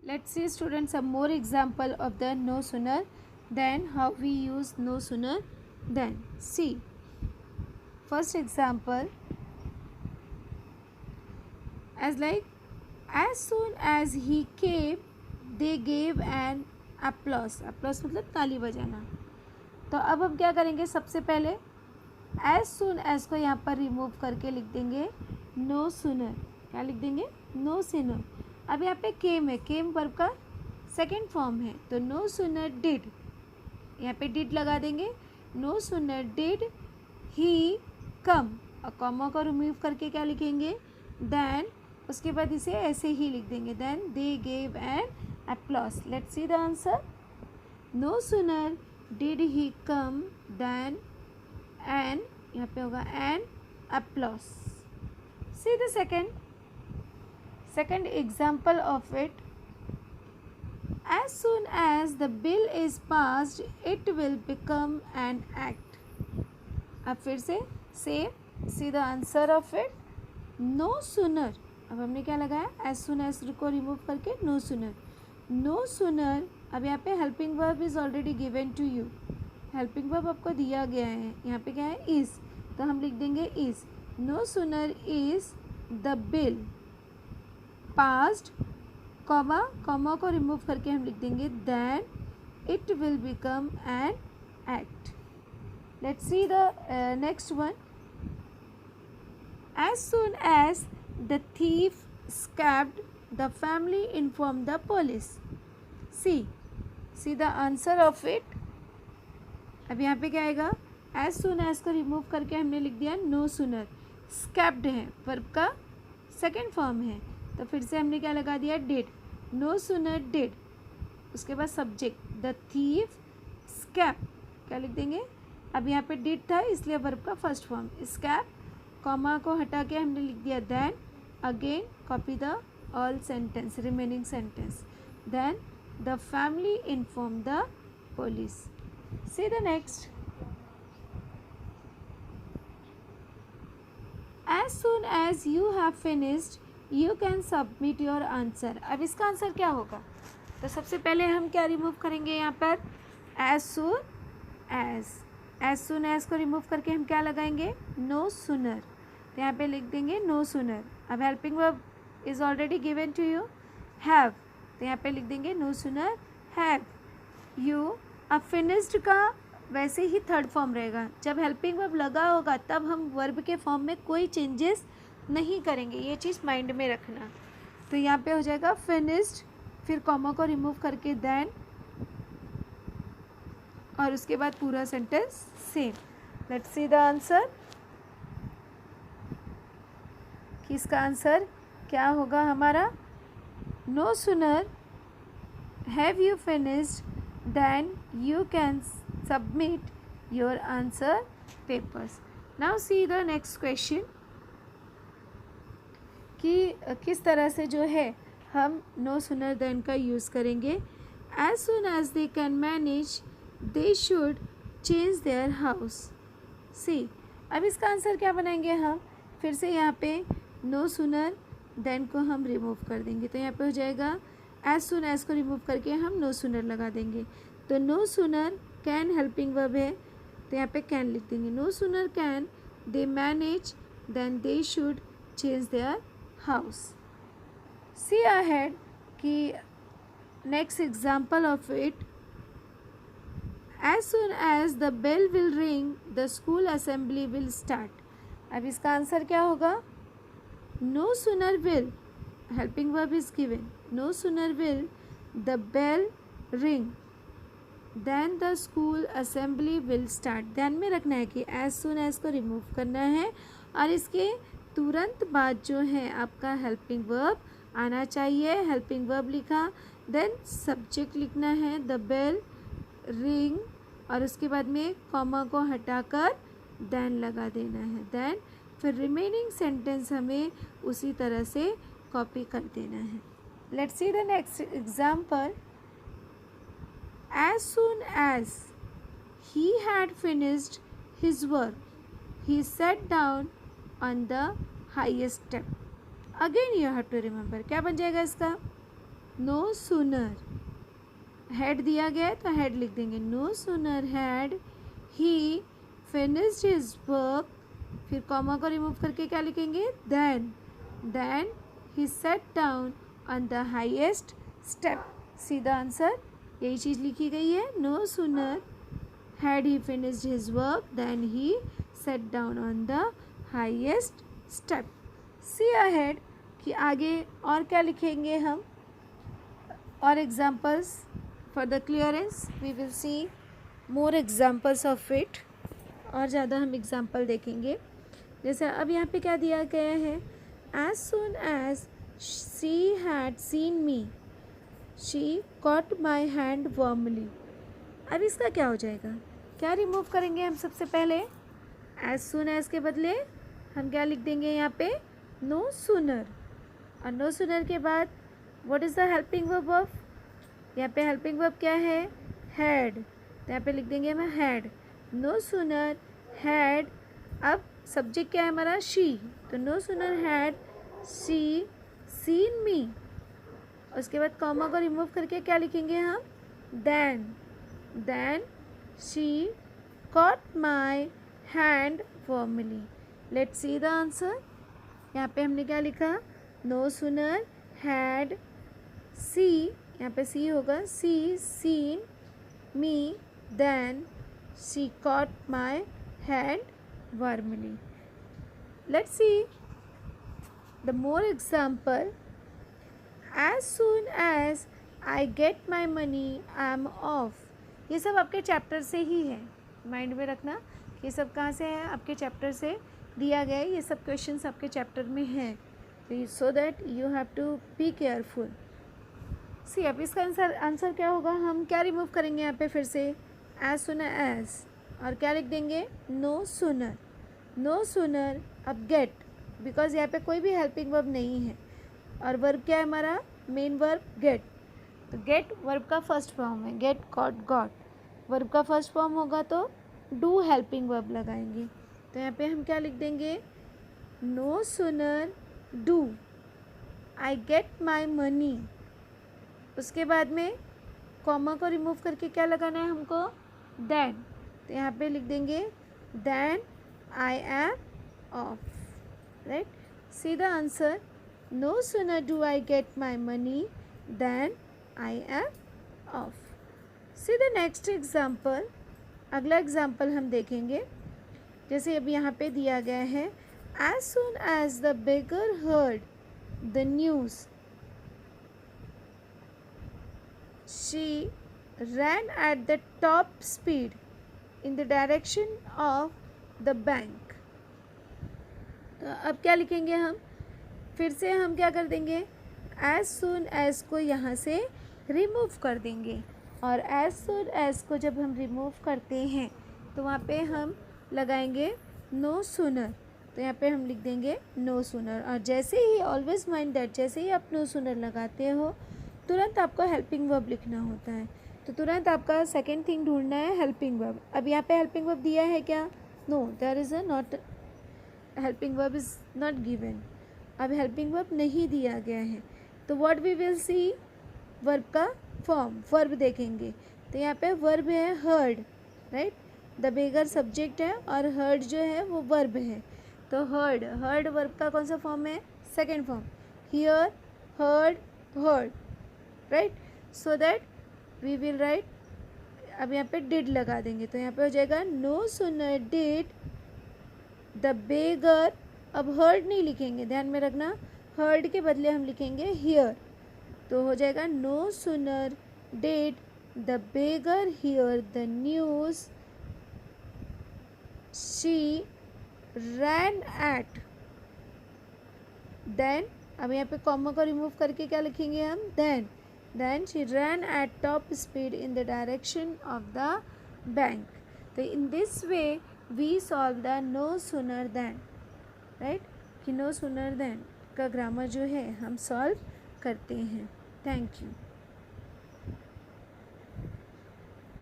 Let's see students some more example of the no sooner than, how we use no sooner than. See, first example as like, as soon as he came they gave an applause. applause मतलब ताली बजाना. तो अब हम क्या करेंगे, सबसे पहले एज सुन एज को यहाँ पर रिमूव करके लिख देंगे नो सूनर. क्या लिख देंगे, नो सूनर. अब यहाँ पे केम है, केम वर्ब का सेकेंड फॉर्म है, तो नो सूनर डिड, यहाँ पे डिड लगा देंगे. नो सूनर डिड ही कम, और कॉमा को रिमूव करके क्या लिखेंगे, देन. उसके बाद इसे ऐसे ही लिख देंगे, then they gave an applause. Let's see the answer. No sooner did he come than an, यहाँ पे होगा an applause. See the second example of it. As soon as the bill is passed it will become an act. अब फिर से same, see the answer of it. No sooner, अब हमने क्या लगाया, एज सुन एज को remove करके no sooner. No sooner, अब यहाँ पे helping verb is already given to you. Helping verb आपको दिया गया है, यहाँ पे क्या है, इज़, तो हम लिख देंगे is. No sooner is the bill passed, comma, comma को रिमूव करके हम लिख देंगे then it will become an act. Let's see the next one. As soon as the thief escaped the family inform the police. See the answer of it. अब यहाँ पे क्या आएगा, एज सून एज को रिमूव करके हमने लिख दिया नो सूनर. स्कैप्ड है, वर्ब का सेकेंड फॉर्म है, तो फिर से हमने क्या लगा दिया, डिड. नो सूनर डिड, उसके बाद सब्जेक्ट द थीफ स्कैप, क्या लिख देंगे. अब यहाँ पे डिड था इसलिए वर्ब का फर्स्ट फॉर्म स्कैप, कॉमा को हटा के हमने लिख दिया then. Again copy the all sentence, remaining sentence. Then the family inform the police. See the next. As soon as you have finished you can submit your answer. अब इसका answer क्या होगा, तो सबसे पहले हम क्या रिमूव करेंगे यहाँ पर, as soon as. As soon as को रिमूव करके हम क्या लगाएंगे, नो सूनर, तो यहाँ पे लिख देंगे नो सूनर. अब helping verb is already given to you have, तो यहाँ पे लिख देंगे नो सूनर हैव यू. अब फिनिश्ड का वैसे ही थर्ड फॉर्म रहेगा, जब हेल्पिंग वर्ब लगा होगा तब हम वर्ब के फॉर्म में कोई चेंजेस नहीं करेंगे, ये चीज़ माइंड में रखना. तो यहाँ पे हो जाएगा फिनिश्ड, फिर कॉमा को रिमूव करके देन, और उसके बाद पूरा sentence same. Let's see the answer. कि इसका आंसर क्या होगा हमारा, no sooner have you finished then you can submit your answer papers. Now see the next question कि किस तरह से जो है हम नो सूनर देन का यूज़ करेंगे. As soon as they can manage they should change their house. See, अब इसका आंसर क्या बनाएंगे हम, फिर से यहाँ पे नो सूनर देन को हम रिमूव कर देंगे, तो यहाँ पे हो जाएगा एज सुन एज को रिमूव करके हम नो सूनर लगा देंगे. तो no sooner can helping verb है, तो यहाँ पे कैन लिख देंगे. No sooner can they manage than they should change their house. See ahead कि next example of it. As soon as the bell will ring the school assembly will start. अब इसका answer क्या होगा, no sooner will, helping verb is given, no sooner will the bell ring then the school assembly will start. ध्यान में रखना है कि as soon as को रिमूव करना है और इसके तुरंत बाद जो है आपका हेल्पिंग वर्ब आना चाहिए. हेल्पिंग वर्ब लिखा, देन सब्जेक्ट लिखना है द बेल रिंग, और उसके बाद में कॉमा को हटाकर देन लगा देना है. देन फिर रिमेनिंग सेंटेंस हमें उसी तरह से कॉपी कर देना है. Let's see the next example. As soon as he had finished his work he sat down on the highest step. Again you have to remember, क्या बन जाएगा इसका, नो सूनर, हैड दिया गया है तो हैड लिख देंगे. No sooner had he finished his work, फिर कॉमा को रिमूव करके क्या लिखेंगे, then he set down on the highest step. सीधा आंसर यही चीज़ लिखी गई है. No sooner had he finished his work then he set down on the highest step. See ahead कि आगे और क्या लिखेंगे हम, और examples for the clearance we will see more examples of it. और ज़्यादा हम एग्जाम्पल देखेंगे. जैसे अब यहाँ पे क्या दिया गया है, as soon as she had seen me she caught my hand warmly. अब इसका क्या हो जाएगा, क्या रिमूव करेंगे हम सबसे पहले, एज सुन एज के बदले हम क्या लिख देंगे यहाँ पे, नो सूनर. और नो सूनर के बाद what is the helping verb of, यहाँ पे हेल्पिंग वर्ब क्या है, हैड. तो यहाँ पे लिख देंगे हम हैड. नो सूनर हैड, अब सब्जेक्ट क्या है हमारा, शी. तो no sooner had she seen me. उसके बाद कॉमा को रिमूव करके क्या लिखेंगे हम, then she caught my hand warmly. Let's see the answer. यहाँ पे हमने क्या लिखा, नो सूनर हैड सी, यहाँ पे सी होगा, see seen me than she caught my hand warmly. Let's see the more example. As soon as I get my money I am off. ये सब आपके चैप्टर से ही है, माइंड में रखना कि ये सब कहाँ से है, आपके चैप्टर से दिया गया है. ये सब क्वेश्चंस आपके चैप्टर में हैं, so that you have to be careful. See अब इसका आंसर क्या होगा, हम क्या रिमूव करेंगे यहाँ पे फिर से, एज सुन एज, और क्या लिख देंगे, नो सूनर. नो सूनर अब गेट, बिकॉज यहाँ पे कोई भी हेल्पिंग वर्ब नहीं है, और वर्ब क्या है हमारा, मेन वर्ब गेट. तो गेट वर्ब का फर्स्ट फॉर्म है, गेट गॉट गॉट. वर्ब का फर्स्ट फॉर्म होगा तो डू हेल्पिंग वर्ब लगाएंगे. तो यहाँ पे हम क्या लिख देंगे, no sooner do I get my money. उसके बाद में कॉमा को रिमूव करके क्या लगाना है हमको, देन. तो यहाँ पे लिख देंगे then I am off. Right, see the answer. No sooner do I get my money then I am off. See the next example. अगला एग्जाम्पल हम देखेंगे. जैसे अब यहाँ पे दिया गया है, as soon as the beggar heard the news she ran at the top speed in the direction of the bank. तो अब क्या लिखेंगे हम, फिर से हम क्या कर देंगे, as soon as को यहाँ से रिमूव कर देंगे. और as soon as को जब हम रिमूव करते हैं तो वहाँ पे हम लगाएंगे no sooner. तो यहाँ पे हम लिख देंगे no sooner. और जैसे ही ऑलवेज माइंड दैट, जैसे ही आप no sooner लगाते हो तुरंत आपको हेल्पिंग वर्ब लिखना होता है. तो तुरंत आपका सेकेंड थिंग ढूंढना है हेल्पिंग वर्ब. अब यहाँ पे हेल्पिंग वर्ब दिया है क्या, no, there is a not, helping verb is not given. अब हेल्पिंग वर्ब नहीं दिया गया है तो what we will see, verb का फॉर्म, वर्ब देखेंगे. तो यहाँ पे वर्ब है heard. Right, the beggar subject है और हर्ड जो है वो वर्ब है. तो हर्ड वर्ब का कौन सा फॉर्म है, second form. Here heard. Right, so that we will write. अब यहाँ पे डिड लगा देंगे तो यहाँ पे हो जाएगा no sooner did the beggar. अब हर्ड नहीं लिखेंगे, ध्यान में रखना, हर्ड के बदले हम लिखेंगे हियर. तो हो जाएगा no sooner did the beggar hear the news she ran at. Then अब यहाँ पे कॉमा को रिमूव करके क्या लिखेंगे हम, then she ran at top speed in the direction of the bank. तो in this way we solve the no sooner than. right, कि no sooner than का ग्रामर जो है हम सॉल्व करते हैं. Thank you.